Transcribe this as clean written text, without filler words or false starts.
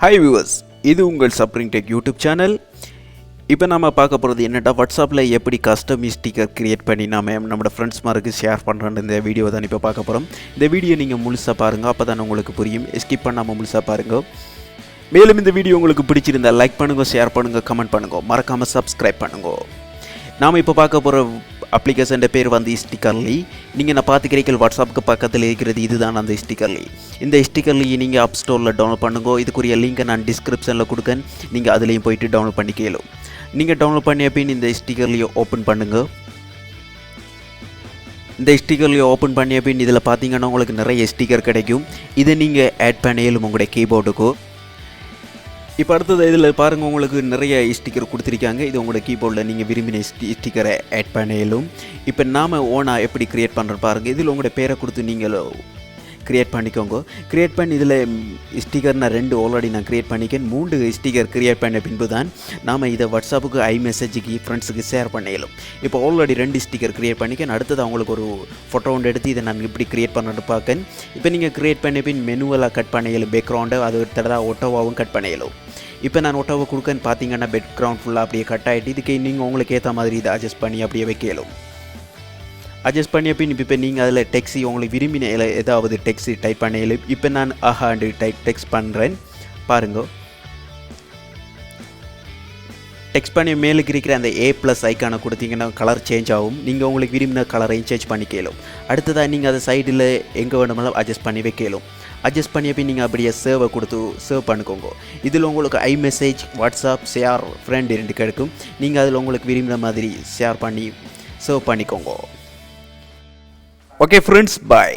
Hi viewers, இது உங்கள் suffering tech YouTube channel. இப்போ நம்ம பார்க்க போகிறது என்னடா வாட்ஸ்அப்பில் எப்படி கஸ்டம் ஸ்டிக்கர் க்ரியேட் பண்ணி நம்மளோட ஃப்ரெண்ட்ஸ் மாருக்கு ஷேர் பண்ணுறோன்னு இந்த வீடியோ தான் இப்போ பார்க்க போகிறோம். இந்த வீடியோ நீங்கள் முழுசாக பாருங்கள், அப்போ தான் உங்களுக்கு புரியும். ஸ்கிப் பண்ணாமல் முழுசாக பாருங்கள். மேலும் இந்த வீடியோ உங்களுக்கு பிடிச்சிருந்தால் லைக் பண்ணுங்கள், ஷேர் பண்ணுங்கள், கமெண்ட் பண்ணுங்கள், மறக்காமல் சப்ஸ்கிரைப் பண்ணுங்கள். நாம் இப்போ பார்க்க போகிற அப்ளிகேஷன் பேர் வந்து ஸ்டிக்கர்லி. நீங்கள் நான் பார்த்துக்கிறீர்கள் வாட்ஸ்அப்புக்கு பக்கத்தில் இருக்கிறது இதுதான் அந்த ஸ்டிக்கர்லி. இந்த ஸ்டிக்கர்லி நீங்கள் ஆப் ஸ்டோரில் டவுன்லோட் பண்ணுங்க. இதுக்குரிய லிங்கை நான் டிஸ்கிரிப்ஷனில் கொடுக்கேன், நீங்கள் அதுலேயும் போய்ட்டு டவுன்லோட் பண்ணிக்கலாம். நீங்கள் டவுன்லோட் பண்ணிய பின் இந்த ஸ்டிக்கர்லியை ஓப்பன் பண்ணுங்கள். இந்த ஸ்டிக்கர்லியை ஓப்பன் பண்ணிய பின் இதில் பார்த்தீங்கன்னா உங்களுக்கு நிறைய ஸ்டிக்கர் கிடைக்கும். இதை நீங்கள் ஆட் பண்ணியலும் உங்களுடைய கீபோர்டுக்கு. இப்போ அடுத்தது இதில் பாருங்கள், உங்களுக்கு நிறைய ஸ்டிக்கர் கொடுத்துருக்காங்க. இது உங்களோட கீபோர்டில் நீங்கள் விரும்பின ஸ்டிக்கரை ஆட் பண்ணியலும். இப்போ நாம் ஓனாக எப்படி க்ரியேட் பண்ணுறோம் பாருங்கள். இதில் உங்களோட பேரை கொடுத்து நீங்கள் க்ரியேட் பண்ணிக்கோங்க. க்ரியேட் பண்ணி இதில் ஸ்டிக்கர் நான் 2 ஆல்ரெடி நான் க்ரியேட் பண்ணிக்கேன். 3 ஸ்டிக்கர் க்ரியேட் பண்ண பின்பு தான் நாம் இதை வாட்ஸ்அப்புக்கு மெசேஜுக்கு ஃப்ரெண்ட்ஸுக்கு ஷேர் பண்ணிடலாம். இப்போ ஆல்ரெடி 2 ஸ்டிக்கர் க்ரியேட் பண்ணிக்கேன். அடுத்தது அவங்களுக்கு ஒரு ஃபோட்டோ ஒன்று எடுத்து இதை நான் இப்படி க்ரியேட் பண்ணுறது பார்க்கேன். இப்போ நீங்கள் க்ரியேட் பண்ண பின் மெனுவெல்லாம் கட் பண்ணிடலாம். பேக்ரவுண்டை அது தடவை ஒட்டோவாவும் கட் பண்ணிடலாம். இப்போ நான் ஒட்டோவை கொடுக்கன்னு பார்த்தீங்கன்னா பேக்ரவுண்ட் ஃபுல்லாக அப்படியே கட் ஆகிட்டு இதுக்கு நீங்கள் உங்களுக்கு ஏற்ற மாதிரி இதை அட்ஜஸ்ட் பண்ணி அப்படியே வைக்கலாம். அட்ஜஸ்ட் பண்ணிய பின் இப்போ நீங்கள் அதில் டெக்ஸி உங்களுக்கு விரும்பின ஏதாவது டெக்ஸி டைப் பண்ணலும். இப்போ நான் ஆஹாண்டு டெக்ஸ்ட் பண்ணுறேன் பாருங்க. டெக்ஸ்ட் பண்ணி மேலுக்கு இருக்கிற அந்த A+ ஐக்கானை கொடுத்தீங்கன்னா கலர் சேஞ்ச் ஆகும். நீங்கள் உங்களுக்கு விரும்பின கலரையும் சேஞ்ச் பண்ணிக்கலாம். அடுத்ததாக நீங்கள் அதை சைடில் எங்கே வேணுமாலும் அட்ஜஸ்ட் பண்ணி வைக்கலாம். அட்ஜஸ்ட் பண்ணிய பின் நீங்கள் அப்படியே சேவை கொடுத்து சேவ் பண்ணிக்கோங்க. இதில் உங்களுக்கு மெசேஜ், வாட்ஸ்அப், ஷேர், ஃப்ரெண்ட் 2 கிடைக்கும். நீங்கள் அதில் உங்களுக்கு விரும்பின மாதிரி ஷேர் பண்ணி சேவ் பண்ணிக்கோங்க. ஓகே ஃப்ரெண்ட்ஸ், பாய்.